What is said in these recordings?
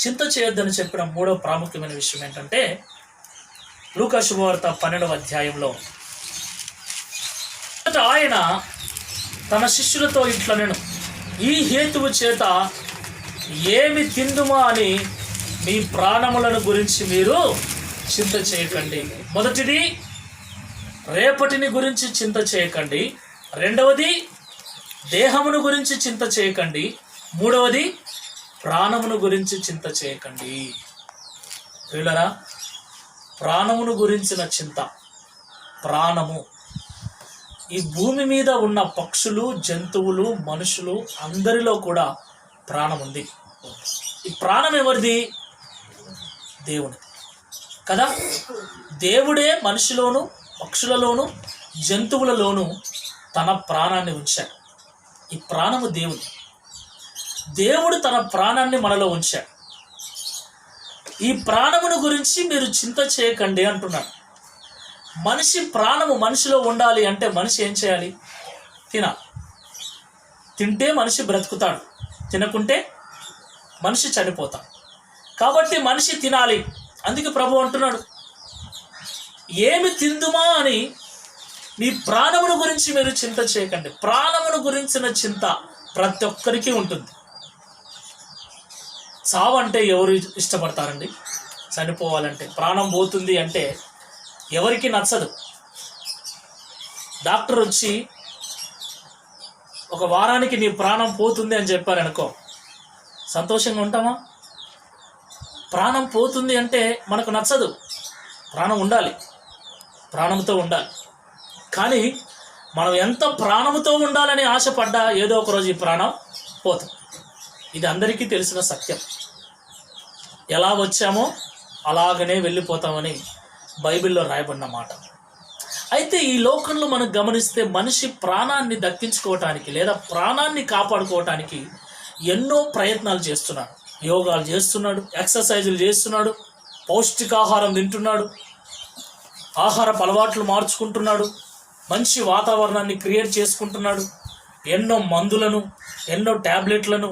చింత చేయొద్దని చెప్పిన మూడవ ప్రాముఖ్యమైన విషయం ఏంటంటే లూకా శుభవార్త 12వ అధ్యాయంలో ఆయన తన శిష్యులతో ఇట్లనెను, ఈ హేతువు చేత ఏమి తిందుమా అని మీ ప్రాణములను గురించి మీరు చింత చేయకండి. మొదటిది రేపటిని గురించి చింత చేయకండి, రెండవది దేహమును గురించి చింత చేయకండి, మూడవది ప్రాణమును గురించి చింత చేయకండి. వీళ్ళరా, ప్రాణమును గురించిన చింత. ప్రాణము, ఈ భూమి మీద ఉన్న పక్షులు, జంతువులు, మనుషులు అందరిలో కూడా ప్రాణం ఉంది. ఈ ప్రాణం ఎవరిది? దేవుని కదా. దేవుడే మనిషిలోను, పక్షులలోను, జంతువులలోను తన ప్రాణాన్ని ఉంచాడు. ఈ ప్రాణము దేవుడు. దేవుడు తన ప్రాణాన్ని మనలో ఉంచాడు. ఈ ప్రాణమును గురించి మీరు చింత చేయకండి అంటున్నాడు. మనిషి ప్రాణము మనిషిలో ఉండాలి అంటే మనిషి ఏం చేయాలి? తినాలి. తింటే మనిషి బ్రతుకుతాడు, తినకుంటే మనిషి చనిపోతాడు. కాబట్టి మనిషి తినాలి. అందుకే ప్రభు అంటున్నాడు, ఏమి తిందుమా అని మీ ప్రాణమును గురించి మీరు చింత చేయకండి. ప్రాణమును గురించిన చింత ప్రతి ఒక్కరికి ఉంటుంది. చావు అంటే ఎవరు ఇష్టపడతారండి? చనిపోవాలంటే, ప్రాణం పోతుంది అంటే ఎవరికి నచ్చదు. డాక్టర్ వచ్చి ఒక వారానికి నీ ప్రాణం పోతుంది అని చెప్పారనుకో, సంతోషంగా ఉంటామా? ప్రాణం పోతుంది అంటే మనకు నచ్చదు. ప్రాణం ఉండాలి, ప్రాణంతో ఉండాలి. కానీ మనం ఎంత ప్రాణంతో ఉండాలని ఆశపడ్డా ఏదో ఒకరోజు ఈ ప్రాణం పోతుంది. ఇది అందరికీ తెలిసిన సత్యం. ఎలా వచ్చామో అలాగనే వెళ్ళిపోతామని బైబిల్లో రాయబడిన మాట. అయితే ఈ లోకంలో మనం గమనిస్తే మనిషి ప్రాణాన్ని దక్కించుకోవటానికి లేదా ప్రాణాన్ని కాపాడుకోవటానికి ఎన్నో ప్రయత్నాలు చేస్తున్నాడు. యోగాలు చేస్తున్నాడు, ఎక్సర్సైజులు చేస్తున్నాడు, పౌష్టికాహారం తింటున్నాడు, ఆహారపు అలవాట్లు మార్చుకుంటున్నాడు, మంచి వాతావరణాన్ని క్రియేట్ చేసుకుంటున్నాడు, ఎన్నో మందులను, ఎన్నో ట్యాబ్లెట్లను,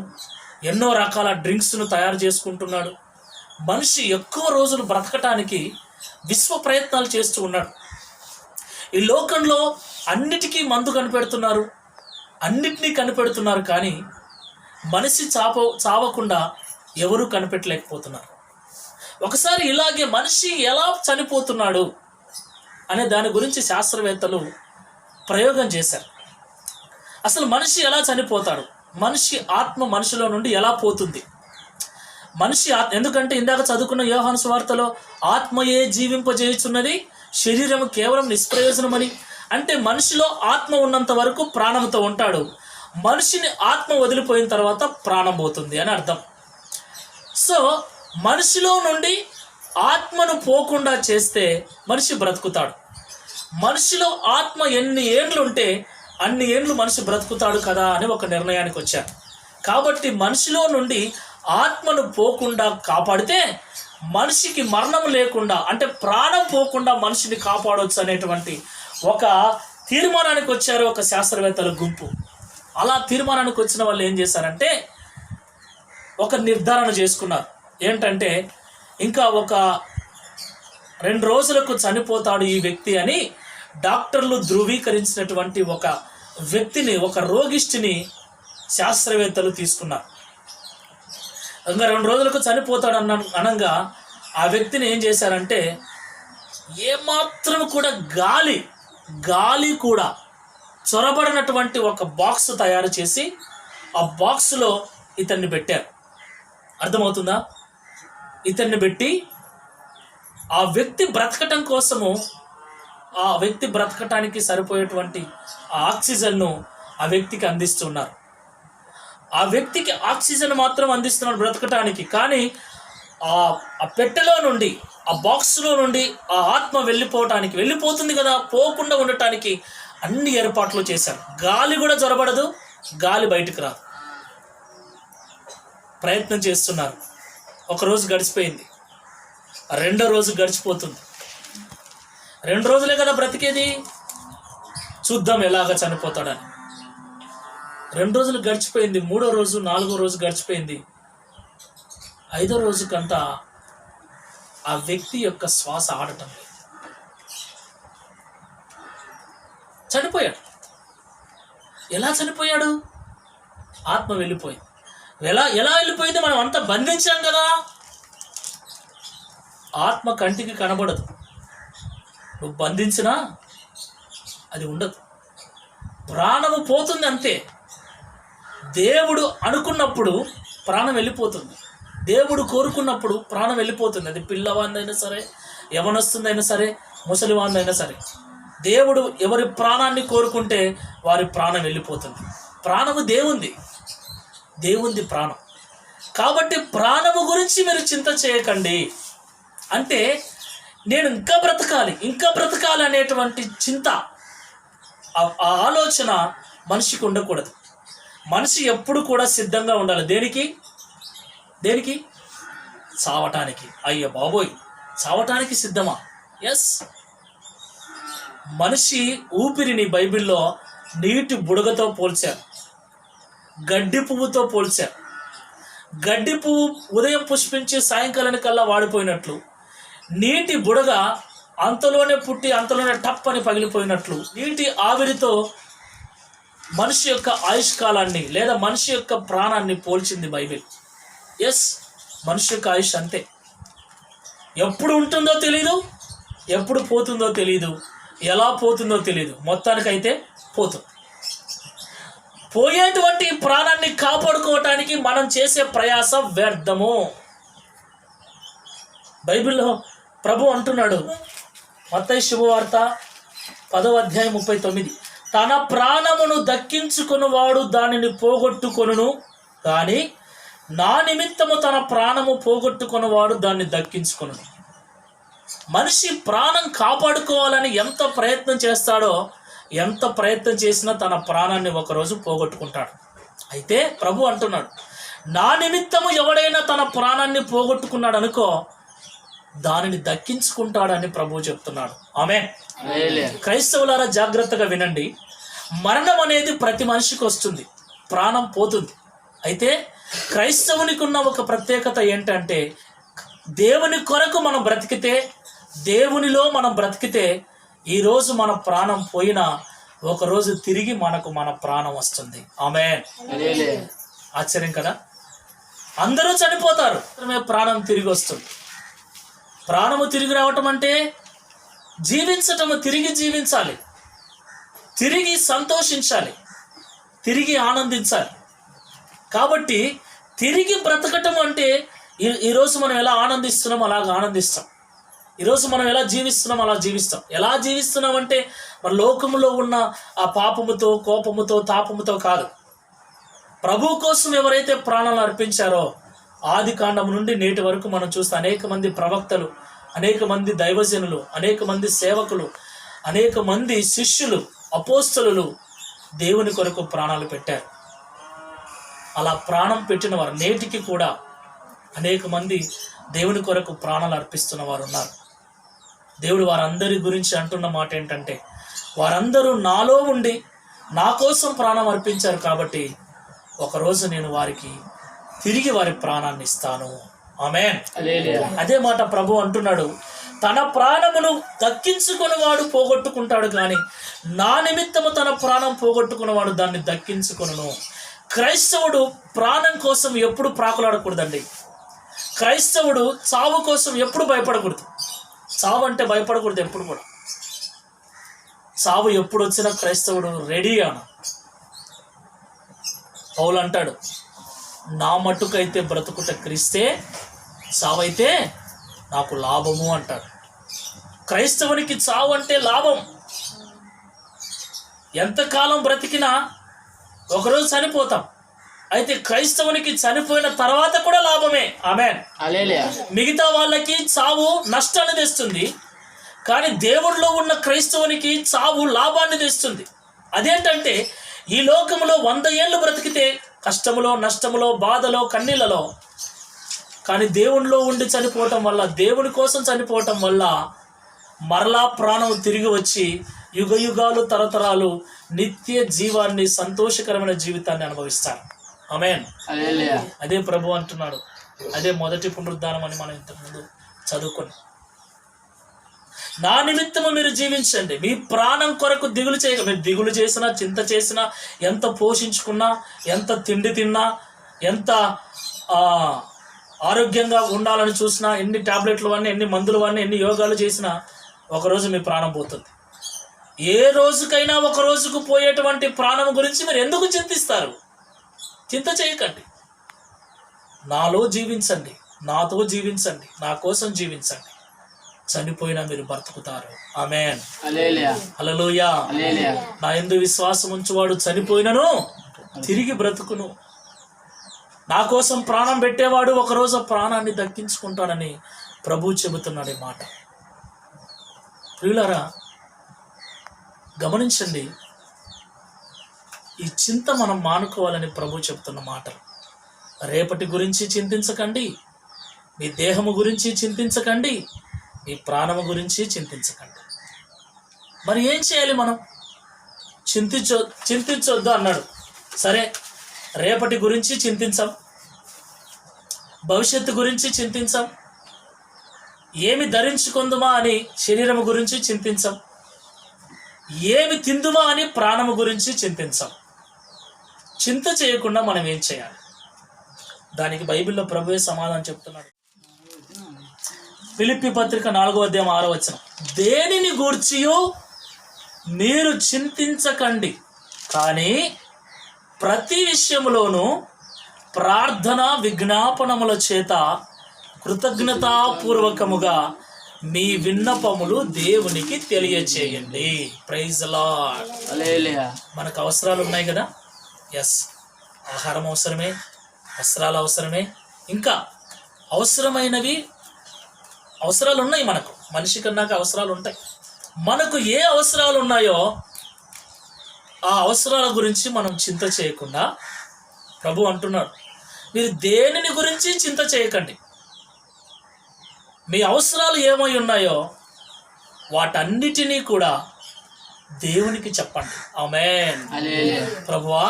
ఎన్నో రకాల డ్రింక్స్ను తయారు చేసుకుంటున్నాడు. మనిషి ఎక్కువ రోజులు బ్రతకటానికి విశ్వ ప్రయత్నాలు చేస్తూ ఉన్నాడు. ఈ లోకంలో అన్నిటికీ మందు కనిపెడుతున్నారు, అన్నిటినీ కనిపెడుతున్నారు, కానీ మనిషి చావకుండా ఎవరూ కనిపెట్టలేకపోతున్నారు. ఒకసారి ఇలాగే మనిషి ఎలా చనిపోతున్నాడు అనే దాని గురించి శాస్త్రవేత్తలు ప్రయోగం చేశారు. అసలు మనిషి ఎలా చనిపోతాడు, మనిషి ఆత్మ మనిషిలో నుండి ఎలా పోతుంది, మనిషి ఎందుకంటే ఇందాక చదువుకున్న యోహాను సువార్తలో ఆత్మయే జీవింపజేయుచున్నది, శరీరము కేవలం నిష్ప్రయోజనమని. అంటే మనిషిలో ఆత్మ ఉన్నంత వరకు ప్రాణంతో ఉంటాడు, మనిషిని ఆత్మ వదిలిపోయిన తర్వాత ప్రాణం పోతుంది అని అర్థం. సో మనిషిలో నుండి ఆత్మను పోకుండా చేస్తే మనిషి బ్రతుకుతాడు. మనిషిలో ఆత్మ ఎన్ని ఏండ్లు ఉంటే అన్ని ఏండ్లు మనిషి బ్రతుకుతాడు కదా అని ఒక నిర్ణయానికి వచ్చారు. కాబట్టి మనిషిలో నుండి ఆత్మను పోకుండా కాపాడితే మనిషికి మరణం లేకుండా, అంటే ప్రాణం పోకుండా మనిషిని కాపాడవచ్చు అనేటువంటి ఒక తీర్మానానికి వచ్చారు ఒక శాస్త్రవేత్తల గుంపు. అలా తీర్మానానికి వచ్చిన వాళ్ళు ఏం చేశారంటే ఒక నిర్ధారణ చేసుకున్నారు. ఏంటంటే ఇంకా ఒక 2 రోజులకు చనిపోతాడు ఈ వ్యక్తి అని డాక్టర్లు ధృవీకరించినటువంటి ఒక వ్యక్తిని, ఒక రోగిష్టిని శాస్త్రవేత్తలు తీసుకున్నారు. ఇంకా 2 రోజులకు చనిపోతాడు అనగా ఆ వ్యక్తిని ఏం చేశారంటే ఏమాత్రం కూడా గాలి కూడా చొరబడినటువంటి ఒక బాక్స్ తయారు చేసి ఆ బాక్స్లో ఇతన్ని పెట్టారు. అర్థమవుతుందా? ఇతన్ని పెట్టి ఆ వ్యక్తి బ్రతకటం కోసము, ఆ వ్యక్తి బ్రతకటానికి సరిపోయేటువంటి ఆ ఆక్సిజన్ను ఆ వ్యక్తికి అందిస్తున్నారు. ఆ వ్యక్తికి ఆక్సిజన్ మాత్రం అందిస్తున్నాడు బ్రతకటానికి. కానీ ఆ పెట్టెలో నుండి, ఆ బాక్స్లో నుండి ఆ ఆత్మ వెళ్ళిపోతుంది కదా, పోకుండా ఉండటానికి అన్ని ఏర్పాట్లు చేశారు. గాలి కూడా జొరబడదు, గాలి బయటకు రాదు. ప్రయత్నం చేస్తున్నారు. ఒక రోజు గడిచిపోయింది, రెండో రోజు గడిచిపోతుంది. 2 రోజులే కదా బ్రతికేది, చూద్దాం ఎలాగ చనిపోతాడని. 2 రోజులు గడిచిపోయింది, 3వ రోజు 4వ రోజు గడిచిపోయింది. 5వ రోజుకంట ఆ వ్యక్తి యొక్క శ్వాస ఆడటం లేదు, చనిపోయాడు. ఎలా చనిపోయాడు? ఆత్మ వెళ్ళిపోయింది. ఎలా వెళ్ళిపోయింది? మనం అంతా బంధించాం కదా. ఆత్మ కంటికి కనబడదు, నువ్వు బంధించినా అది ఉండదు. ప్రాణము పోతుంది అంతే. దేవుడు అనుకున్నప్పుడు ప్రాణం వెళ్ళిపోతుంది, దేవుడు కోరుకున్నప్పుడు ప్రాణం వెళ్ళిపోతుంది. అది పిల్లవాడినైనా సరే, యవనస్తున్నైనా సరే, ముసలివాడినైనా సరే, దేవుడు ఎవరి ప్రాణాన్ని కోరుకుంటే వారి ప్రాణం వెళ్ళిపోతుంది. ప్రాణము దేవుంది ప్రాణం. కాబట్టి ప్రాణము గురించి మీరు చింత చేయకండి. అంటే నేను ఇంకా బ్రతకాలి అనేటువంటి చింత, ఆ ఆలోచన మనిషికి ఉండకూడదు. మనిషి ఎప్పుడు కూడా సిద్ధంగా ఉండాలి. దేనికి? చావటానికి. అయ్య బాబోయ్, చావటానికి సిద్ధమా? ఎస్. మనిషి ఊపిరిని బైబిల్లో నీటి బుడగతో పోల్చారు, గడ్డి పువ్వుతో పోల్చారు. గడ్డి పువ్వు ఉదయం పుష్పించి సాయంకాలానికల్లా వాడిపోయినట్లు, నీటి బుడగ అంతలోనే పుట్టి అంతలోనే టప్ అని పగిలిపోయినట్లు, నీటి ఆవిరితో మనిషి యొక్క ఆయుష్కాలాన్ని లేదా మనిషి యొక్క ప్రాణాన్ని పోల్చింది బైబిల్. ఎస్, మనిషి యొక్క ఆయుష్ అంతే. ఎప్పుడు ఉంటుందో తెలీదు, ఎప్పుడు పోతుందో తెలీదు, ఎలా పోతుందో తెలీదు, మొత్తానికైతే పోతుంది. పోయేటువంటి ప్రాణాన్ని కాపాడుకోవటానికి మనం చేసే ప్రయాస వ్యర్థము. బైబిల్లో ప్రభు అంటున్నాడు, మత్తయి శుభవార్త 10వ అధ్యాయం 39, తన ప్రాణమును దక్కించుకొనువాడు దానిని పోగొట్టుకొనును, కానీ నా నిమిత్తము తన ప్రాణము పోగొట్టుకొనువాడు దాన్ని దక్కించుకొనును. మనిషి ప్రాణం కాపాడుకోవాలని ఎంత ప్రయత్నం చేస్తాడో, ఎంత ప్రయత్నం చేసినా తన ప్రాణాన్ని ఒకరోజు పోగొట్టుకుంటాడు. అయితే ప్రభు అంటున్నాడు, నా నిమిత్తము ఎవడైనా తన ప్రాణాన్ని పోగొట్టుకున్నాడు అనుకో, దానిని దక్కించుకుంటాడని ప్రభు చెప్తున్నాడు. ఆమేన్. క్రైస్తవులారా జాగ్రత్తగా వినండి. మరణం అనేది ప్రతి మనిషికి వస్తుంది, ప్రాణం పోతుంది. అయితే క్రైస్తవునికి ఉన్న ఒక ప్రత్యేకత ఏంటంటే, దేవుని కొరకు మనం బ్రతికితే, దేవునిలో మనం బ్రతికితే, ఈరోజు మన ప్రాణం పోయినా ఒకరోజు తిరిగి మన ప్రాణం వస్తుంది. ఆమేన్. ఆశ్చర్యం కదా. అందరూ చనిపోతారు, ప్రాణం తిరిగి వస్తుంది. ప్రాణము తిరిగి రావటం అంటే జీవించటము, తిరిగి జీవించాలి, తిరిగి సంతోషించాలి, తిరిగి ఆనందించాలి. కాబట్టి తిరిగి బ్రతకటం అంటే ఈరోజు మనం ఎలా ఆనందిస్తున్నాం అలాగ ఆనందిస్తాం, ఈరోజు మనం ఎలా జీవిస్తున్నాం అలా జీవిస్తాం. ఎలా జీవిస్తున్నాం అంటే మన లోకములో ఉన్న ఆ పాపముతో, కోపముతో, తాపముతో కాదు. ప్రభు కోసం ఎవరైతే ప్రాణాలు అర్పించారో, ఆది కాండం నుండి నేటి వరకు మనం చూస్తే అనేక మంది ప్రవక్తలు, అనేక మంది దైవజనులు, అనేక మంది సేవకులు, అనేక మంది శిష్యులు, అపోస్తలులు దేవుని కొరకు ప్రాణాలు పెట్టారు. అలా ప్రాణం పెట్టిన వారు నేటికి కూడా అనేక మంది దేవుని కొరకు ప్రాణాలు అర్పిస్తున్న వారు ఉన్నారు. దేవుడు వారందరి గురించి అంటున్న మాట ఏంటంటే, వారందరూ నాలో ఉండి నా కోసం ప్రాణం అర్పించారు కాబట్టి ఒకరోజు నేను వారికి తిరిగి వారి ప్రాణాన్ని ఇస్తాను. ఆమేన్. అదే మాట ప్రభు అంటున్నాడు, తన ప్రాణమును దక్కించుకున్నవాడు పోగొట్టుకుంటాడు, కానీ నా నిమిత్తము తన ప్రాణం పోగొట్టుకున్నవాడు దాన్ని దక్కించుకొనును. క్రైస్తవుడు ప్రాణం కోసం ఎప్పుడు ప్రాకులాడకూడదండి. క్రైస్తవుడు చావు కోసం ఎప్పుడు భయపడకూడదు. చావు అంటే భయపడకూడదు ఎప్పుడు కూడా. చావు ఎప్పుడు వచ్చినా క్రైస్తవుడు రెడీగాను. పౌలు అంటాడు, నా మట్టుకైతే బ్రతుకుట క్రీస్తే, చావైతే నాకు లాభము అంటాడు. క్రైస్తవునికి చావు అంటే లాభం. ఎంతకాలం బ్రతికినా ఒకరోజు చనిపోతాం. అయితే క్రైస్తవునికి చనిపోయిన తర్వాత కూడా లాభమే. ఆమేన్. మిగతా వాళ్ళకి చావు నష్టాన్ని తెస్తుంది, కానీ దేవుడిలో ఉన్న క్రైస్తవునికి చావు లాభాన్ని తెస్తుంది. అదేంటంటే, ఈ లోకములో 100 ఏళ్ళు బ్రతికితే కష్టములో, నష్టములో, బాధలో, కన్నీళ్లలో, కానీ దేవునిలో ఉండి చనిపోవటం వల్ల, దేవుని కోసం చనిపోవటం వల్ల మరలా ప్రాణం తిరిగి వచ్చి యుగ యుగాలు, తరతరాలు నిత్య జీవాన్ని, సంతోషకరమైన జీవితాన్ని అనుభవిస్తారు. ఆమేన్. అదే ప్రభు అంటున్నాడు, అదే మొదటి పునరుద్ధానం అని మనం ఇంతకుముందు చదువుకున్నాం. నా నిమిత్తము మీరు జీవించండి, మీ ప్రాణం కొరకు దిగులు చేయక. మీరు దిగులు చేసినా, చింత చేసినా, ఎంత పోషించుకున్నా, ఎంత తిండి తిన్నా, ఎంత ఆరోగ్యంగా ఉండాలని చూసినా, ఎన్ని టాబ్లెట్లు వాడినా, ఎన్ని మందులు వాడినా, ఎన్ని యోగాలు చేసినా ఒకరోజు మీ ప్రాణం పోతుంది. ఏ రోజుకైనా ఒక రోజుకు పోయేటువంటి ప్రాణం గురించి మీరు ఎందుకు చింతిస్తారు? చింత చేయకండి. నాలో జీవించండి, నాతో జీవించండి, నా కోసం జీవించండి. చనిపోయినా మీరు బ్రతుకుతారు. ఆమేన్, హల్లెలూయా. నా యందు విశ్వాసం ఉంచువాడు చనిపోయినను తిరిగి బ్రతుకును. నా కోసం ప్రాణం పెట్టేవాడు ఒకరోజు ప్రాణాన్ని దక్కించుకుంటానని ప్రభు చెబుతున్నాడు ఈ మాట. ప్రియులారా, గమనించండి, ఈ చింత మనం మానుకోవాలని ప్రభు చెబుతున్న మాటలు. రేపటి గురించి చింతించకండి, మీ దేహము గురించి చింతించకండి, మీ ప్రాణము గురించి చింతించకండి. మరి ఏం చేయాలి మనం? చింతించొద్దు అన్నాడు. సరే, రేపటి గురించి చింతించాం, భవిష్యత్తు గురించి చింతించాం, ఏమి ధరించుకుందుమా అని శరీరము గురించి చింతించాం, ఏమి తిందుమా అని ప్రాణము గురించి చింతించాం. చింత చేయకుండా మనం ఏం చేయాలి? దానికి బైబిల్లో ప్రభువే సమాధానం చెప్తున్నాడు. ఫిలిప్పీ పత్రిక 4:6 దేనిని గూర్చియో మీరు చింతించకండి, కానీ ప్రతి విషయములోనూ ప్రార్థన విజ్ఞాపనముల చేత కృతజ్ఞతాపూర్వకముగా మీ విన్నపములు దేవునికి తెలియచేయండి. Praise the Lord. హల్లెలూయా. మనకు అవసరాలు ఉన్నాయి కదా. ఎస్, ఆహారం అవసరమే, వస్త్రాలు అవసరమే, ఇంకా అవసరాలు ఉన్నాయి. మనకు మనిషి కన్నాక అవసరాలు ఉంటాయి. మనకు ఏ అవసరాలు ఉన్నాయో ఆ అవసరాల గురించి మనం చింత చేయకుండా ప్రభు అంటున్నాడు, మీరు దేనిని గురించి చింత చేయకండి. మీ అవసరాలు ఏమై ఉన్నాయో వాటన్నిటినీ కూడా దేవునికి చెప్పండి. ఆమేన్. ప్రభువా,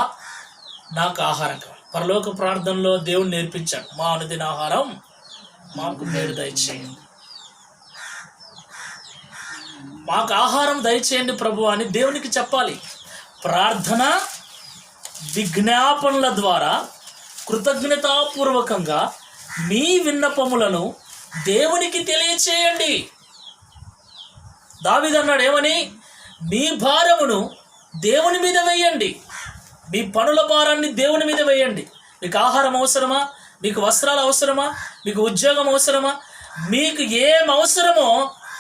నాకు ఆహారం కావాలి. పరలోక ప్రార్థనలో దేవుడు నేర్పించాడు, మా అనుదిన ఆహారం మాకు నేడు దయచేయండి, మాకు ఆహారం దయచేయండి ప్రభు అని దేవునికి చెప్పాలి. ప్రార్థన విజ్ఞాపనల ద్వారా కృతజ్ఞతాపూర్వకంగా మీ విన్నపములను దేవునికి తెలియచేయండి. దావీదు అన్నాడు ఏమని? మీ భారమును దేవుని మీద వేయండి, మీ పనుల భారాన్ని దేవుని మీద వేయండి. మీకు ఆహారం అవసరమా? మీకు వస్త్రాలు అవసరమా? మీకు ఉద్యోగం అవసరమా? మీకు ఏం అవసరమో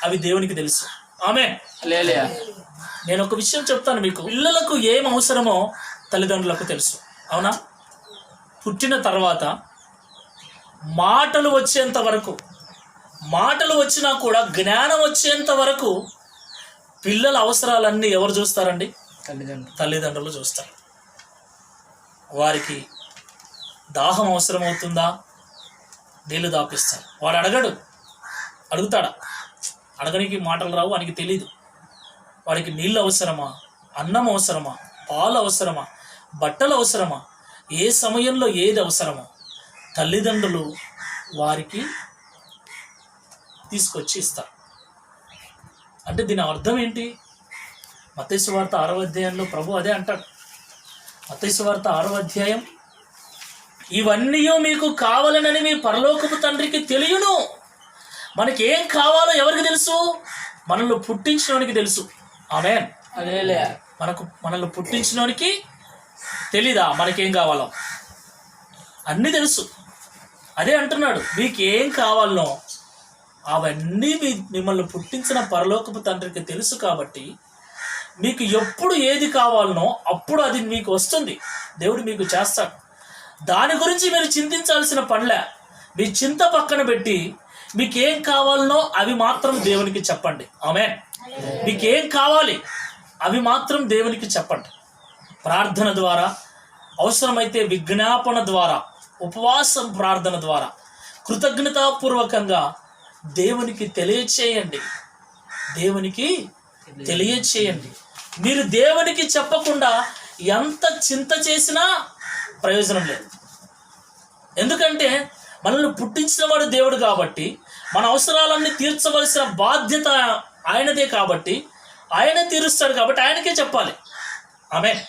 అవి దేవునికి తెలుసు. ఆమేన్. నేను ఒక విషయం చెప్తాను మీకు. పిల్లలకు ఏం అవసరమో తల్లిదండ్రులకు తెలుసు, అవునా? పుట్టిన తర్వాత మాటలు వచ్చేంత వరకు, మాటలు వచ్చినా కూడా జ్ఞానం వచ్చేంత వరకు పిల్లల అవసరాలన్నీ ఎవరు చూస్తారండి? తల్లిదండ్రులు చూస్తారు. వారికి దాహం అవసరమవుతుందా? నీళ్లు దాపిస్తారు. వాడు అడుగుతాడా? అడగనికి మాటలు రావు, వానికి తెలీదు. వాడికి నీళ్ళు అవసరమా, అన్నం అవసరమా, పాలు అవసరమా, బట్టలు అవసరమా, ఏ సమయంలో ఏది అవసరమో తల్లిదండ్రులు వారికి తీసుకొచ్చి ఇస్తారు. అంటే దీని అర్థం ఏంటి? మత్తయి సువార్త 6వ అధ్యాయంలో ప్రభు అదే అంటాడు. మత్తయి సువార్త 6వ అధ్యాయం, ఇవన్నీ మీకు కావాలనని మీ పరలోకపు తండ్రికి తెలియను. మనకి ఏం కావాలో ఎవరికి తెలుసు? మనల్ని పుట్టించినోనికి తెలుసు. ఆమేన్. మనల్ని పుట్టించినోనికి తెలీదా మనకేం కావాలో? అన్నీ తెలుసు. అదే అంటున్నాడు, మీకేం కావాలనో అవన్నీ మిమ్మల్ని పుట్టించిన పరలోకపు తండ్రికి తెలుసు. కాబట్టి మీకు ఎప్పుడు ఏది కావాలనో అప్పుడు అది మీకు వస్తుంది, దేవుడు మీకు చేస్తాడు. దాని గురించి మీరు చింతించాల్సిన పనిలే. మీ చింత పక్కన పెట్టి మీకేం కావాలనో అవి మాత్రం దేవునికి చెప్పండి. ఆమేన్. మీకేం కావాలి అవి మాత్రం దేవునికి చెప్పండి. ప్రార్థన ద్వారా, అవసరమైతే విజ్ఞాపన ద్వారా, ఉపవాసం ప్రార్థన ద్వారా కృతజ్ఞతాపూర్వకంగా దేవునికి తెలియచేయండి. దేవునికి తెలియచేయండి. మీరు దేవునికి చెప్పకుండా ఎంత చింత చేసినా ప్రయోజనం లేదు. ఎందుకంటే మనల్ని పుట్టించిన వాడు దేవుడు కాబట్టి మన అవసరాలన్నీ తీర్చవలసిన బాధ్యత ఆయనదే కాబట్టి ఆయన తీరుస్తాడు కాబట్టి ఆయనకే చెప్పాలి. ఆమేన్.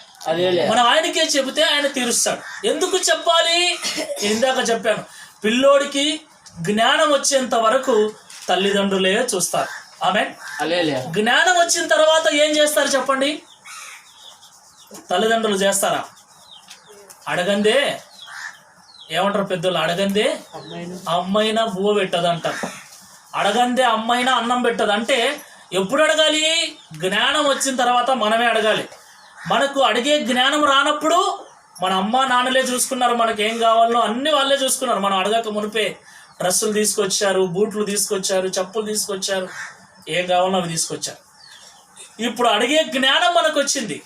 మనం ఆయనకే చెబితే ఆయన తీరుస్తాడు. ఎందుకు చెప్పాలి? ఇందాక చెప్పాను, పిల్లోడికి జ్ఞానం వచ్చేంత వరకు తల్లిదండ్రులే చూస్తారు. ఆమేన్. జ్ఞానం వచ్చిన తర్వాత ఏం చేస్తారు చెప్పండి? తల్లిదండ్రులు చేస్తారా? అడగందే ఏమంటారు పెద్దోళ్ళు? అడగందే అమ్మైనా బువ్వ పెట్టదు అంటారు. అడగందే అమ్మైనా అన్నం పెట్టదు. అంటే ఎప్పుడు అడగాలి? జ్ఞానం వచ్చిన తర్వాత మనమే అడగాలి. మనకు అడిగే జ్ఞానం రానప్పుడు మన అమ్మ నాన్నలే చూసుకున్నారు, మనకి ఏం కావాలో అన్ని వాళ్ళే చూసుకున్నారు. మనం అడగక మునిపే డ్రెస్సులు తీసుకొచ్చారు, బూట్లు తీసుకొచ్చారు, చెప్పులు తీసుకొచ్చారు, ఏం కావాలో అవి తీసుకొచ్చారు. ఇప్పుడు అడిగే జ్ఞానం మనకు వచ్చింది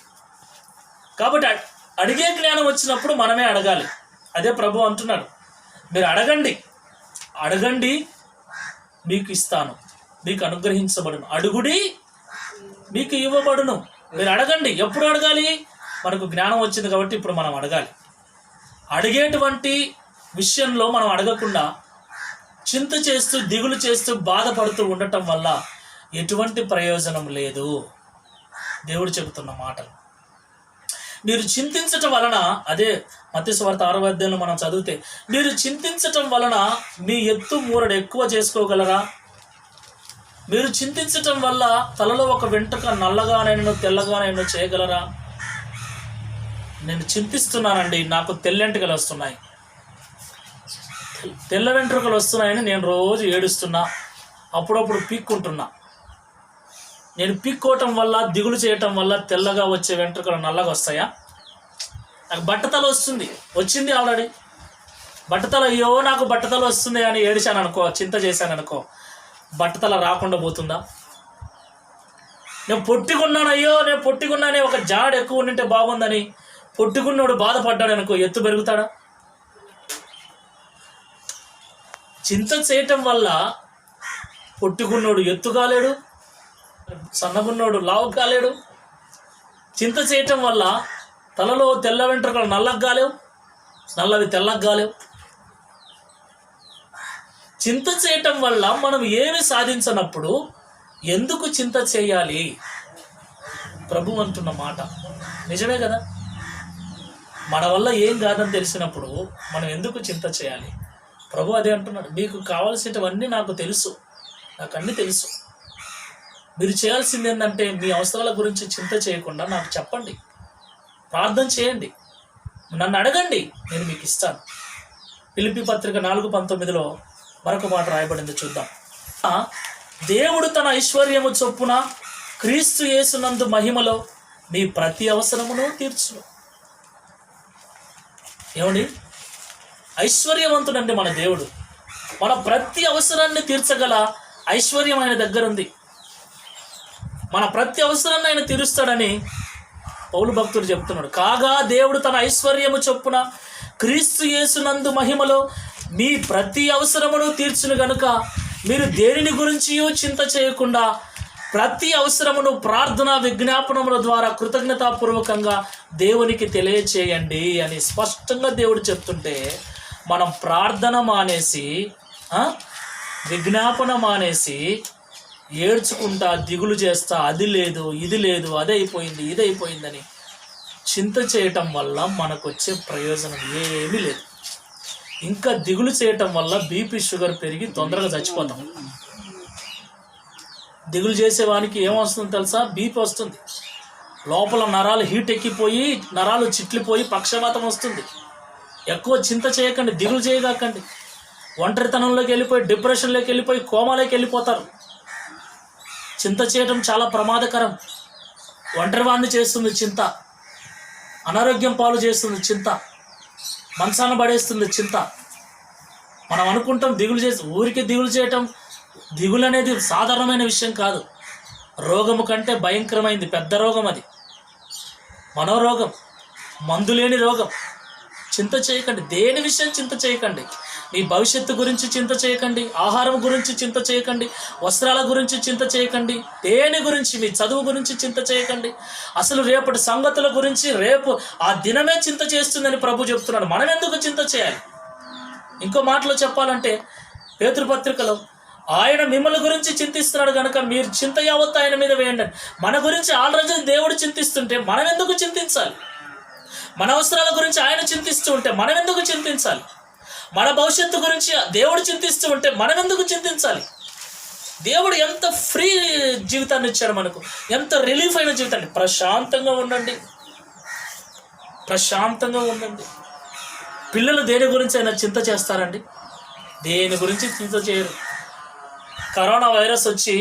కాబట్టి అడిగే జ్ఞానం వచ్చినప్పుడు మనమే అడగాలి. అదే ప్రభు అంటున్నాడు, మీరు అడగండి, అడగండి మీకు ఇస్తాను, మీకు అనుగ్రహించబడును, అడుగుడి మీకు ఇవ్వబడును. మీరు అడగండి. ఎప్పుడు అడగాలి? మనకు జ్ఞానం వచ్చింది కాబట్టి ఇప్పుడు మనం అడగాలి. అడిగేటువంటి విషయంలో మనం అడగకుండా చింత చేస్తూ దిగులు చేస్తూ బాధపడుతూ ఉండటం వల్ల ఎటువంటి ప్రయోజనం లేదు. దేవుడు చెబుతున్న మాటలు మీరు చింతించటం వలన, అదే మత్తయి సువార్త 6వ అధ్యాయంలో మనం చదివితే, మీరు చింతించటం వలన మీ ఎత్తు మూరడు ఎక్కువ చేసుకోగలరా? మీరు చింతించటం వల్ల తలలో ఒక వెంట్రుక నల్లగానైనా తెల్లగానైనా చేయగలరా? నేను చింతిస్తున్నానండి, నాకు తెల్లెంట్రుకలు వస్తున్నాయి, తెల్ల వెంట్రుకలు వస్తున్నాయని నేను రోజు ఏడుస్తున్నా, అప్పుడప్పుడు పీక్కుంటున్నా. నేను పీక్కోవటం వల్ల, దిగులు చేయటం వల్ల తెల్లగా వచ్చే వెంట్రుకలు నల్లగా వస్తాయా? నాకు బట్టతల వస్తుంది, వచ్చింది ఆల్రెడీ బట్టతల. అయ్యో నాకు బట్టతల వస్తుంది అని ఏడిచాను అనుకో, చింత చేశాను అనుకో, బట్టతల రాకుండా పోతుందా? నేను పొట్టికున్నాను, అయ్యో నేను పొట్టికున్నానే, ఒక జాడ ఎక్కువ ఉండింటే బాగుందని పొట్టికున్నోడు బాధపడ్డాడు అనుకో, ఎత్తు పెరుగుతాడా? చింత చేయటం వల్ల పొట్టికున్నోడు ఎత్తు కాలేడు, సన్నగున్నోడు లావు కాలేడు. చింత చేయటం వల్ల తలలో తెల్ల వెంట్రుకలు నల్లగా కాలేవు, నల్లవి తెల్లగా కాలేవు. చింత చేయటం వల్ల మనం ఏమి సాధించనప్పుడు ఎందుకు చింత చేయాలి? ప్రభు అంటున్న మాట నిజమే కదా. మన వల్ల ఏం కాదని తెలిసినప్పుడు మనం ఎందుకు చింత చేయాలి? ప్రభు అదే అంటున్నాడు, మీకు కావాల్సినవన్నీ నాకు తెలుసు, నాకు అన్నీ తెలుసు. మీరు చేయాల్సింది ఏంటంటే మీ అవసరాల గురించి చింత చేయకుండా నాకు చెప్పండి, ప్రార్థన చేయండి, నన్ను అడగండి, నేను మీకు ఇస్తాను. ఫిలిప్పీ పత్రిక 4:19లో మరొక మాట రాయబడింది, చూద్దాం. దేవుడు తన ఐశ్వర్యము చొప్పున క్రీస్తు యేసునందు మహిమలో మీ ప్రతి అవసరమును తీర్చును. ఏమండి, ఐశ్వర్యవంతుడండి మన దేవుడు. మన ప్రతి అవసరాన్ని తీర్చగల ఐశ్వర్యం ఆయన దగ్గర ఉంది. మన ప్రతి అవసరాన్ని ఆయన తీరుస్తాడని పౌలు భక్తుడు చెప్తున్నాడు. కాగా దేవుడు తన ఐశ్వర్యము చొప్పున క్రీస్తు యేసునందు మహిమలో మీ ప్రతి అవసరమును తీర్చును గనుక మీరు దేనిని గురించి చింత చేయకుండా ప్రతి అవసరమును ప్రార్థన విజ్ఞాపనముల ద్వారా కృతజ్ఞతాపూర్వకంగా దేవునికి తెలియచేయండి అని స్పష్టంగా దేవుడు చెప్తుంటే, మనం ప్రార్థన మానేసి, విజ్ఞాపన మానేసి, ఏడ్చుకుంటా దిగులు చేస్తా, అది లేదు ఇది లేదు, అది అయిపోయింది ఇది అయిపోయిందని చింత చేయటం వల్ల మనకు వచ్చే ప్రయోజనం ఏమీ లేదు. ఇంకా దిగులు చేయటం వల్ల బీపీ షుగర్ పెరిగి తొందరగా చచ్చిపోతాం. దిగులు చేసేవానికి ఏమొస్తుంది తెలుసా? బీపీ వస్తుంది, లోపల నరాలు హీట్ ఎక్కిపోయి నరాలు చిట్లిపోయి పక్షవాతం వస్తుంది. ఎక్కువ చింత చేయకండి, దిగులు చేయకండి. ఒంటరితనంలోకి వెళ్ళిపోయి, డిప్రెషన్లోకి వెళ్ళిపోయి, కోమాలోకి వెళ్ళిపోతారు. చింత చేయటం చాలా ప్రమాదకరం. ఒంటరివాడిని చేస్తుంది చింత, అనారోగ్యం పాలు చేస్తుంది చింత, మంచాన పడేస్తుంది చింత. మనం అనుకుంటాం దిగులు చేసి, ఊరికి దిగులు చేయటం, దిగులు అనేది సాధారణమైన విషయం కాదు. రోగము కంటే భయంకరమైంది పెద్ద రోగం అది, మనోరోగం, మందులేని రోగం. చింత చేయకండి, దేని విషయం చింత చేయకండి. మీ భవిష్యత్తు గురించి చింత చేయకండి, ఆహారం గురించి చింత చేయకండి, వస్త్రాల గురించి చింత చేయకండి, దేని గురించి, మీ చదువు గురించి చింత చేయకండి. అసలు రేపటి సంగతుల గురించి రేపు ఆ దినమే చింత చేస్తుందని ప్రభు చెప్తున్నాడు. మనం ఎందుకు చింత చేయాలి? ఇంకో మాటలో చెప్పాలంటే పేతురు పత్రికలో ఆయన మిమ్మల్ని గురించి చింతిస్తున్నాడు కనుక మీరు చింత యావత్తు ఆయన మీద వేయండి. మన గురించి ఆల్రెడీ దేవుడు చింతిస్తుంటే మనం ఎందుకు చింతించాలి? మన అవసరాల గురించి ఆయన చింతిస్తూ ఉంటే మనం ఎందుకు చింతించాలి? మన భవిష్యత్తు గురించి దేవుడు చింతిస్తూ ఉంటే మనం ఎందుకు చింతించాలి? దేవుడు ఎంత ఫ్రీ జీవితాన్ని ఇచ్చాడు మనకు, ఎంత రిలీఫ్ అయిన జీవితాన్ని. ప్రశాంతంగా ఉండండి, ప్రశాంతంగా ఉండండి. పిల్లలు దేని గురించి అయినా చింత చేస్తారండి? దేని గురించి చింత చేయరు. కరోనా వైరస్ వచ్చి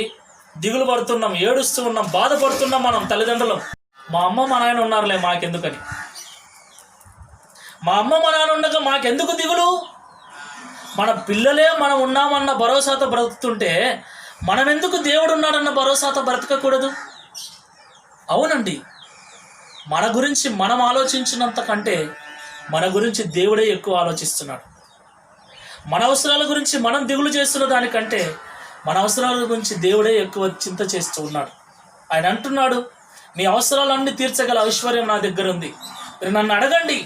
దిగులు పడుతున్నాం, ఏడుస్తూ ఉన్నాం, బాధపడుతున్నాం మనం తల్లిదండ్రులం. మా అమ్మ మా నాయన ఉన్నారులే మాకెందుకని. మా అమ్మ మా నాన్న ఉండగా మాకెందుకు దిగులు? మన పిల్లలే మనం ఉన్నామన్న భరోసాతో బ్రతుకుతుంటే మనం ఎందుకు దేవుడు ఉన్నాడన్న భరోసాతో బ్రతకకూడదు? అవునండి, మన గురించి మనం ఆలోచించినంత కంటే మన గురించి దేవుడే ఎక్కువ ఆలోచిస్తున్నాడు. మన అవసరాల గురించి మనం దిగులు చేస్తున్న దానికంటే మన అవసరాల గురించి దేవుడే ఎక్కువ చింత చేస్తూ ఉన్నాడు. ఆయన అంటున్నాడు, మీ అవసరాలన్నీ తీర్చగల ఐశ్వర్యం నా దగ్గర ఉంది, మీరు నన్ను అడగండి,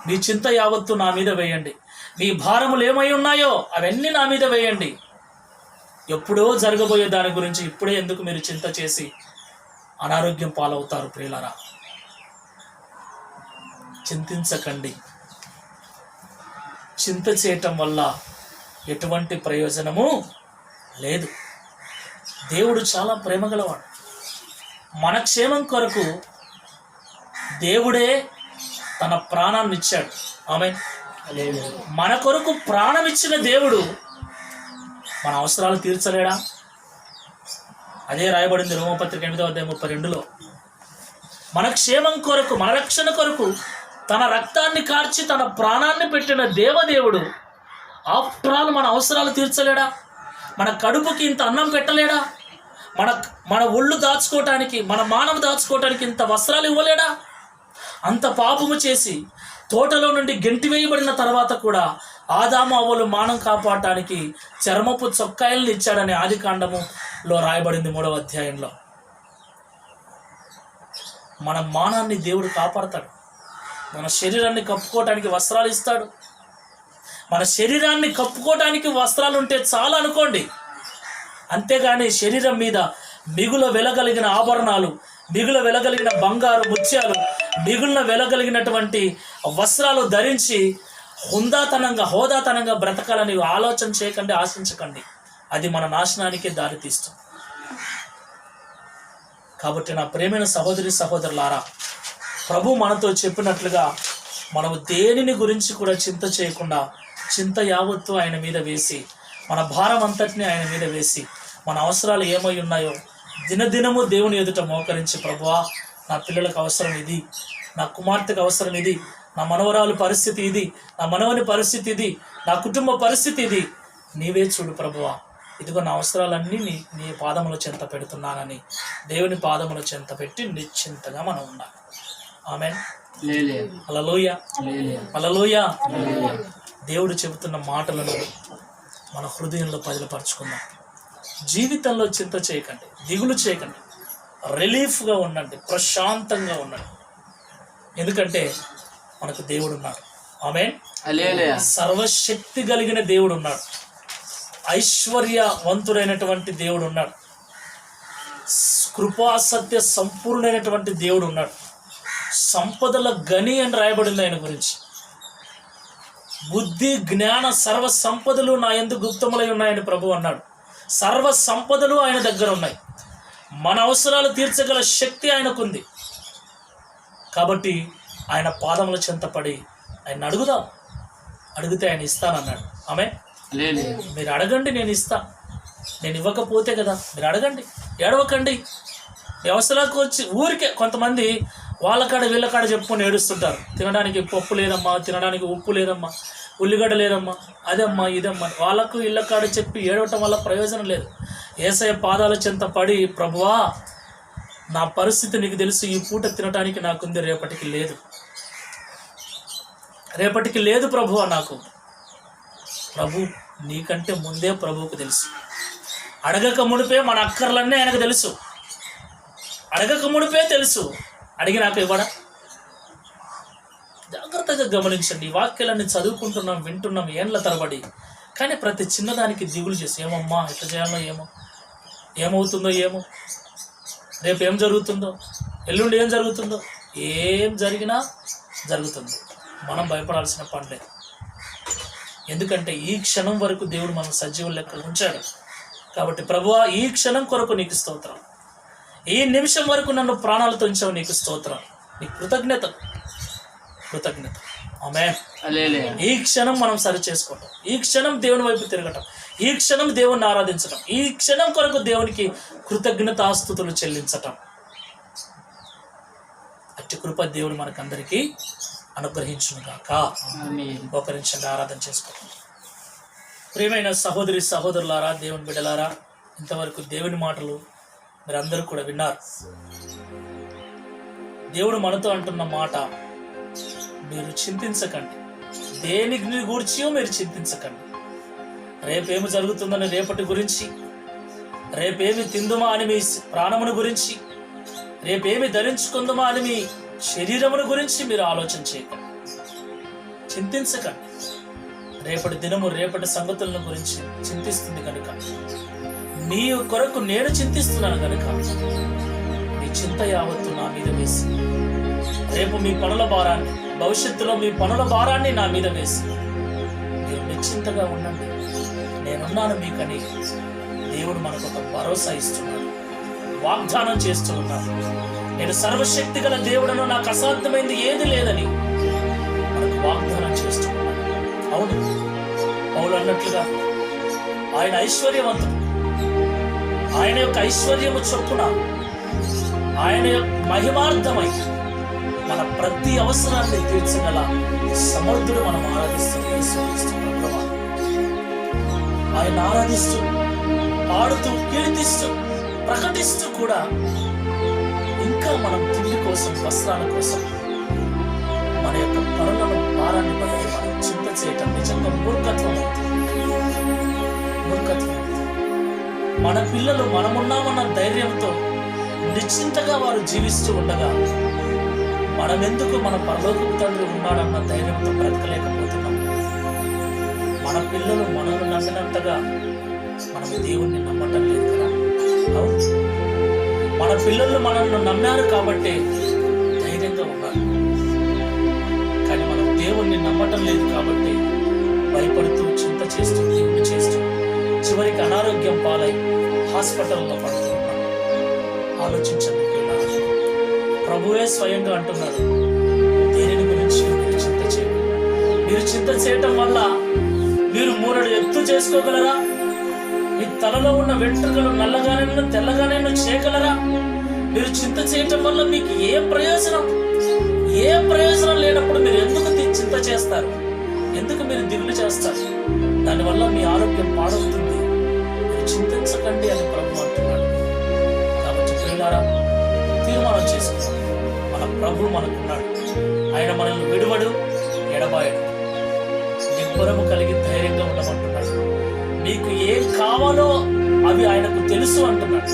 మీ చింత యావత్తు నా మీద వేయండి, మీ భారములు ఏమై ఉన్నాయో అవన్నీ నా మీద వేయండి. ఎప్పుడో జరగబోయే దాని గురించి ఇప్పుడే ఎందుకు మీరు చింత చేసి అనారోగ్యం పాలవుతారు? ప్రియులారా, చింతించకండి. చింత చేయటం వల్ల ఎటువంటి ప్రయోజనము లేదు. దేవుడు చాలా ప్రేమగలవాడు. మన క్షేమం కొరకు దేవుడే తన ప్రాణాన్ని ఇచ్చాడు. ఆమేన్. మన కొరకు ప్రాణం ఇచ్చిన దేవుడు మన అవసరాలు తీర్చలేడా? అదే రాయబడింది రోమపత్రిక 8:32. మన క్షేమం కొరకు, మన రక్షణ కొరకు తన రక్తాన్ని కార్చి తన ప్రాణాన్ని పెట్టిన దేవదేవుడు ఆఫ్టర్ ఆల్ మన అవసరాలు తీర్చలేడా? మన కడుపుకి ఇంత అన్నం పెట్టలేడా? మన ఒళ్ళు దాచుకోవటానికి, మన మానవ దాచుకోవటానికి ఇంత వస్త్రాలు ఇవ్వలేడా? అంత పాపము చేసి తోటలో నుండి గెంటివేయబడిన తర్వాత కూడా ఆదాము అవ్వలు మానం కాపాడటానికి చర్మపు చొక్కాయలను ఇచ్చాడని ఆదికాండములో రాయబడింది 3వ అధ్యాయంలో. మన మానాన్ని దేవుడు కాపాడతాడు. మన శరీరాన్ని కప్పుకోవటానికి వస్త్రాలు ఇస్తాడు. మన శరీరాన్ని కప్పుకోవటానికి వస్త్రాలు ఉంటే చాలు అనుకోండి. అంతేగాని శరీరం మీద మిగుల వెలగలిగిన ఆభరణాలు, మిగుల వెలగలిగిన బంగారు ముత్యాలు, మిగుల వెలగలిగినటువంటి వస్త్రాలు ధరించి హోదాతనంగా బ్రతకాలని ఆలోచన చేయకండి, ఆశించకండి. అది మన నాశనానికే దారితీస్తుంది. కాబట్టి నా ప్రేమైన సహోదరి సహోదరులారా, ప్రభు మనతో చెప్పినట్లుగా మనము దేనిని గురించి కూడా చింత చేయకుండా చింత యావత్తు ఆయన మీద వేసి, మన భారం అంతటిని ఆయన మీద వేసి, మన అవసరాలు ఏమై ఉన్నాయో దినదినము దేవుని ఎదుట మోకరించి, ప్రభువా నా పిల్లలకు అవసరం ఇది, నా కుమార్తెకు అవసరం ఇది, నా మనవరాలు పరిస్థితి ఇది, నా మనవని పరిస్థితి ఇది, నా కుటుంబ పరిస్థితి ఇది, నీవే చూడు ప్రభువా, ఇదిగో నా అవసరాలన్నీ నీ పాదముల చెంత పెడుతున్నానని దేవుని పాదముల చెంత పెట్టి నిశ్చింతగా మనం ఉండాలి. ఆమేన్. హల్లెలూయా, హల్లెలూయా. దేవుడు చెబుతున్న మాటలను మన హృదయంలో పదిలపరచుకుందాం. జీవితంలో చింత చేయకండి, దిగులు చేయకండి, రిలీఫ్గా ఉండండి, ప్రశాంతంగా ఉండండి. ఎందుకంటే మనకు దేవుడు ఉన్నాడు. ఆమేన్. సర్వశక్తి కలిగిన దేవుడు ఉన్నాడు. ఐశ్వర్యవంతుడైనటువంటి దేవుడు ఉన్నాడు. కృపా సత్య సంపూర్ణమైనటువంటి దేవుడు ఉన్నాడు. సంపదల గని అని రాయబడింది ఆయన గురించి. బుద్ధి జ్ఞాన సర్వ సంపదలు నా యందు గుప్తములై ఉన్నాయని ప్రభు అన్నాడు. సర్వ సంపదలు ఆయన దగ్గర ఉన్నాయి. మన అవసరాలు తీర్చగల శక్తి ఆయనకుంది. కాబట్టి ఆయన పాదముల చెంతపడి ఆయన అడుగుదాం. అడిగితే ఆయన ఇస్తానన్నాడు. ఆమె మీరు అడగండి, నేను ఇస్తా. నేను ఇవ్వకపోతే కదా, మీరు అడగండి, ఏడవకండి. అవసరాలకు వచ్చి ఊరికే కొంతమంది వాళ్ళకాడ వీళ్ళకాడ చెప్పుకొని ఏడుస్తుంటారు. తినడానికి పప్పు లేదమ్మా, తినడానికి ఉప్పు లేదమ్మా, ఉల్లిగడ్డ లేదమ్మా, అదమ్మా ఇదమ్మా. వాళ్ళకు ఇళ్ళకాడ చెప్పి ఏడవటం వల్ల ప్రయోజనం లేదు. యేసయ్య పాదాల చెంత పడి, ప్రభువా నా పరిస్థితి నీకు తెలుసు, ఈ పూట తినడానికి నాకుంది, రేపటికి లేదు, రేపటికి లేదు ప్రభువా నాకు. ప్రభు నీకంటే ముందే ప్రభువుకు తెలుసు. అడగక మునిపే మన అక్కర్లన్నీ ఆయనకు తెలుసు. అడగక మునిపే తెలుసు. అడిగినాక ఇవ్వడా? జాగ్రత్తగా గమనించండి. ఈ వాక్యాలన్నీ చదువుకుంటున్నాం, వింటున్నాం ఏండ్ల తరబడి, కానీ ప్రతి చిన్నదానికి దిగులు చేసి ఏమమ్మా ఎట్లా చేయాలో ఏమో, ఏమవుతుందో ఏమో, రేపు ఏం జరుగుతుందో, ఎల్లుండి ఏం జరుగుతుందో, ఏం జరిగినా జరుగుతుంది. మనం భయపడాల్సిన పనిలేదు. ఎందుకంటే ఈ క్షణం వరకు దేవుడు మనం సజీవుల లెక్క ఉంచాడు. కాబట్టి ప్రభువా, ఈ క్షణం కొరకు నీకు స్తోత్రం. ఈ నిమిషం వరకు నన్ను ప్రాణాలతో ఉంచావు, నీకు స్తోత్రం. నీకు కృతజ్ఞత. ఆమేన్. ఈ క్షణం మనం సరి చేసుకోవటం, ఈ క్షణం దేవుని వైపు తిరగటం, ఈ క్షణం దేవుని ఆరాధించటం, ఈ క్షణం కొరకు దేవునికి కృతజ్ఞతాస్తుతులు చెల్లించటం. అట్టి కృప దేవుడు మనకందరికీ అనుగ్రహించును గాక. ఒకరించండి, ఆరాధన చేసుకోండి. ప్రియమైన సహోదరి సహోదరులారా, దేవుని బిడ్డలారా, ఇంతవరకు దేవుని మాటలు మీరందరూ కూడా విన్నారు. దేవుడు మనతో అంటున్న మాట, మీరు చింతించకండి, దేనికి గూర్చి మీరు చింతించకండి. రేపేమి జరుగుతుందని రేపటి గురించి, రేపేమి తిందుమా అని మీ ప్రాణమును గురించి, రేపేమి ధరించుకుందామా అని మీ శరీరమును గురించి మీరు ఆలోచన చేయకండి, చింతించకండి. రేపటి దినము రేపటి సంగతులను గురించి చింతిస్తుంది కనుక, నీ కొరకు నేను చింతిస్తున్నాను కనుక మీ చింత యావత్తు నా మీద వేసి, రేపు మీ పనుల భారాన్ని, భవిష్యత్తులో మీ పనుల భారాన్ని నా మీద వేసి మీరు నిశ్చింతగా ఉండండి, నేనున్నాను మీకని దేవుడు మనకు ఒక భరోసా ఇస్తున్నాడు, వాగ్దానం చేస్తూ ఉన్నాడు. నేను సర్వశక్తి గల దేవుడను, నాకు అసాధ్యమైంది ఏది లేదని మనకు వాగ్దానం చేస్తూ ఉన్నాడు. అవును, పౌలు అన్నట్లుగా ఆయన ఐశ్వర్యవంతుడు. ఆయన యొక్క ఐశ్వర్యము చొప్పున, ఆయన యొక్క మహిమార్థమై మన ప్రతి అవసరాన్ని తీర్చగల సమర్థుడు మనం ఆరాధిస్తున్నాం. ఆయన ఆరాధిస్తూ, పాడుతూ, కీర్తిస్తూ, ప్రకటిస్తూ కూడా ఇంకా మనం తిండి కోసం, వస్త్రాల కోసం మన యొక్క పనులను, భారాన్ని బట్టి మనం చింత చేయటం నిజంగా మూర్ఖత్వం. మన పిల్లలు మనమున్నామన్న ధైర్యంతో నిశ్చింతగా వారు జీవిస్తూ ఉండగా, మనమెందుకు మన పరలోకపు తండ్రి ఉన్నాడన్న ధైర్యంతో బ్రతకలేకపోతున్నాం. మన పిల్లలు మనల్ని నమ్మినంతగా మనం దేవుణ్ణి నమ్మటం లేదు కదా. అవును, మన పిల్లలు మనల్ని నమ్మారు కాబట్టి ధైర్యంగా ఉన్నారు, కానీ మనం దేవుణ్ణి నమ్మటం లేదు కాబట్టి భయపడుతూ, చింత చేస్తూ, దేవుణ్ణి చేస్తూ చివరికి అనారోగ్యం పాలై హాస్పిటల్లో పడుతున్నాం. ఆలోచించండి. ప్రభువే స్వయంగా అంటున్నారు, దేనిని గురించి మీరు చింత చేయండి. మీరు చింత చేయటం వల్ల మీరు మూరడు ఎత్తు చేసుకోగలరా? మీ తలలో ఉన్న వెంట్రుకలు నల్లగానే తెల్లగానే చేయగలరా? మీరు చింత చేయటం వల్ల మీకు ఏ ప్రయోజనం లేనప్పుడు మీరు ఎందుకు చింత చేస్తారు? ఎందుకు మీరు దిగులు చేస్తారు? దానివల్ల మీ ఆరోగ్యం పాడవుతుంది. మీరు చింతించకండి అని ప్రభు అంటున్నాడు. కాబట్టి ప్రియులారా, తీర్మానం చేసుకున్నాం, మన ప్రభు మనకున్నాడు. ఆయన మనల్ని విడువడు, ఎడబాయడు. నిబ్బరము కలిగి ధైర్యంగా ఉండమంటున్నాడు. మీకు ఏం కావాలో అవి ఆయనకు తెలుసు అంటున్నాడు.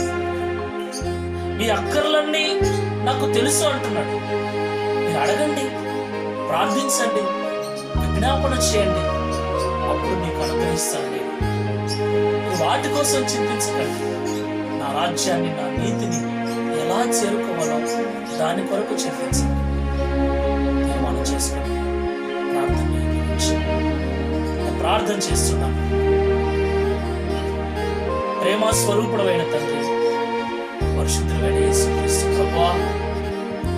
మీ అక్కర్లన్నీ నాకు తెలుసు అంటున్నాడు. మీరు అడగండి, ప్రార్థించండి, విజ్ఞాపన చేయండి, అప్పుడు మీకు అనుగ్రహిస్తాను. వాటి కోసం చింతించకండి. నా రాజ్యాన్ని, నా నీతిని ఎలా చేరుకోవాలో దాని కొరకు చింతించండి. తీర్మానం చేసుకోండి. ప్రార్థన చేస్తున్నాను. ప్రేమ స్వరూపుడైన తండ్రి, పరిశుద్ధమైన యేసుక్రీస్తు ప్రభువా,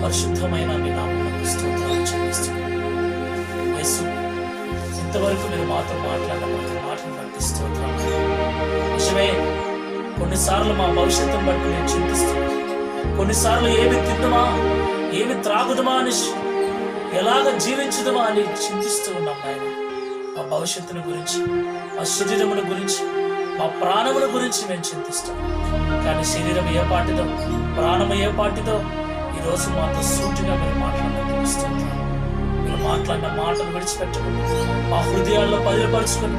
పరిశుద్ధమైన మీ నామమునకు స్తోత్రాలు చెల్లిస్తున్నాను. యేసు, ఇంతవరకు మీరు మాతో మాట్లాడిన ప్రతి మాటను బట్టి స్తోత్రాలు. నిజమే, కొన్నిసార్లు మా భవిష్యత్తును బట్టి నేను చింతిస్తున్నాను. కొన్నిసార్లు ఏమి తిందుమా, ఏమి త్రాగుదమా అని, ఎలాగ జీవించుదమా అని చింతిస్తూ ఉన్నాం నాయన. మా భవిష్యత్తుని గురించి, మా శరీరముల గురించి, మా ప్రాణముల గురించి మేము చింతిస్తాం. కానీ శరీరం ఏ పాటిదో, ప్రాణము ఏ పాటిదో ఈరోజు మాతో సూటిగా మీరు మాట్లాడాలనిపిస్తుంది. మీరు మాట్లాడిన మాటలు విడిచిపెట్టుకుని మా హృదయాల్లో బయలుపరుచుకుని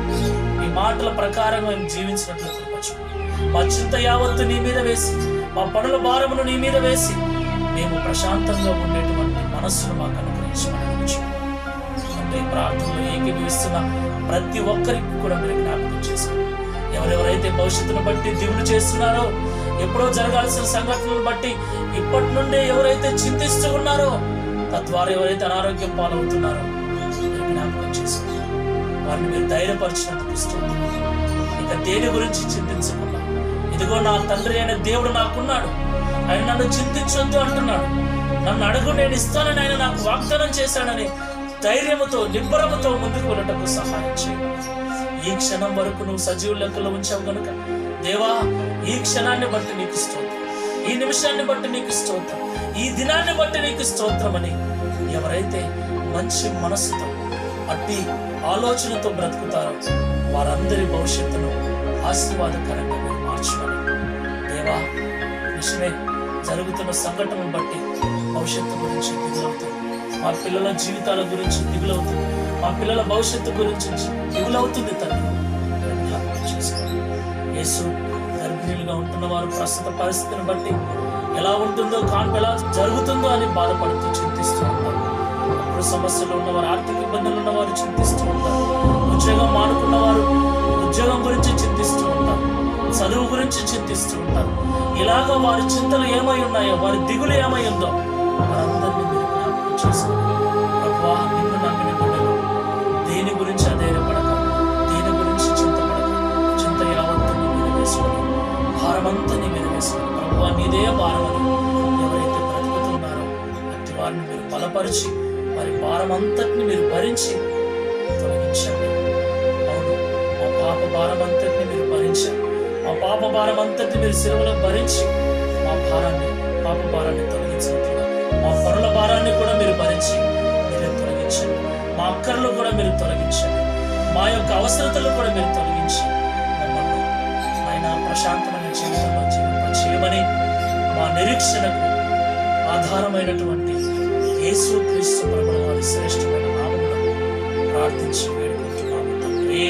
మీ మాటల ప్రకారం మేము జీవించినట్లు కృపచుకుని, మా చింత యావత్తు నీ మీద వేసి, మా పనుల భారమును నీ మీద వేసి మేము ప్రశాంతంగా ఉండేటువంటి మనస్సును మాకు అనుగ్రహించమని తండ్రి ప్రార్థనలో ఏకీభవిస్తున్న ప్రతి ఒక్కరికి కూడా మీరు జ్ఞాపకం చేసుకోండి. ఎవరెవరైతే భవిష్యత్తును బట్టి దిగులు చేస్తున్నారో, ఎప్పుడో జరగాల్సిన సంఘటనలను బట్టి ఇప్పటి నుండే ఎవరైతే చింతిస్తూ ఉన్నారో, తద్వారా ఎవరైతే అనారోగ్యం పాలవుతున్నారో మీరు జ్ఞాపకం చేసుకోండి. వారిని మీరు ధైర్యపరిచినందుకు ఇస్తుంది. ఇక దేని గురించి చింతించకుండా, ఇదిగో నా తండ్రి అయిన దేవుడు నాకున్నాడు, ఆయన నన్ను చింతించొద్దు అంటున్నాడు, నన్ను అడుగు నేను ఇస్తానని ఆయన నాకు వాగ్దానం చేశాడని ధైర్యముతో నిబ్బరముతో ముందుకు వెళ్ళటకు సహాయం చేయండి. ఈ క్షణం వరకు నువ్వు సజీవ లెక్కలో ఉంచావు కనుక దేవా, ఈ క్షణాన్ని బట్టి నీకు స్తోత్రం, ఈ నిమిషాన్ని బట్టి నీకు స్తోత్రం, ఈ దినాన్ని బట్టి నీకు స్తోత్రం అని ఎవరైతే మంచి మనస్సుతో అట్టి ఆలోచనతో బ్రతుకుతారో వారందరి భవిష్యత్తును ఆశీర్వాదకరంగా మీరు మార్చమని దేవా, నిజమే జరుగుతున్న సంఘటనను బట్టి భవిష్యత్తు గురించి దిగులవుతుంది, మా పిల్లల జీవితాల గురించి దిగులవుతుంది, మా పిల్లల భవిష్యత్తు గురించి దిగులవుతుంది తండ్రి. జ్ఞాపకం చేసుకోండి. యేసు గర్భిణీలుగా ఉంటున్న వారు ప్రస్తుత పరిస్థితిని బట్టి ఎలా ఉంటుందో, కాన్పు ఎలా జరుగుతుందో అని బాధపడుతూ చింతిస్తూ ఉంటారు. అప్పుడు సమస్యలు ఉన్నవారు, ఆర్థిక ఇబ్బందులు ఉన్నవారు చింతిస్తూ ఉంటారు. ఉద్యోగం మానుకున్న వారు ఉద్యోగం గురించి చింతిస్తూ ఉంటారు, చదువు గురించి చింతిస్తూ ఉంటారు. ఇలాగ వారి చింతలు ఏమై ఉన్నాయో, వారి దిగులు ఏమై ఉందో వారందరినీ మీరు జ్ఞాపకం చేసుకోండి. ప్రభువా, నిన్ను నమ్మిన బిడ్డలు దేని గురించి అధైర్యపడక, దేని గురించి చింతపడక, చింత యావత్తుని మీరు వేసుకొని, భారమంతని మీరు వేసుకొని, ప్రభువా నీదే భారమని ఎవరైతే బ్రతుకుతున్నారో అట్టి వారిని మీరు బలపరిచి వారి భారమంతటిని మీరు భరించి తొలగించండి. అవును, మా పాప భారమంతటిని మీరు భరించారు, మా పాప భారమంతటిని మీరు శిలువలో భరించి మా పాప భారాన్ని తొలగించినట్లుగా మా పరుల భారాన్ని కూడా మీరు భరించి మీరే తొలగించండి. మా అక్కర్లు కూడా మీరు తొలగించండి, మా యొక్క అవసరతలు కూడా మీరు తొలగించి మమ్మల్ని ఆయన ప్రశాంతమైన జీవితంలో జీవింపచేయమని మా నిరీక్షణకు ఆధారమైనటువంటి యేసు క్రీస్తు ప్రభువు వారి శ్రేష్టమైన నామములో ప్రార్థించి వేడుకుంటున్నాము తండ్రి.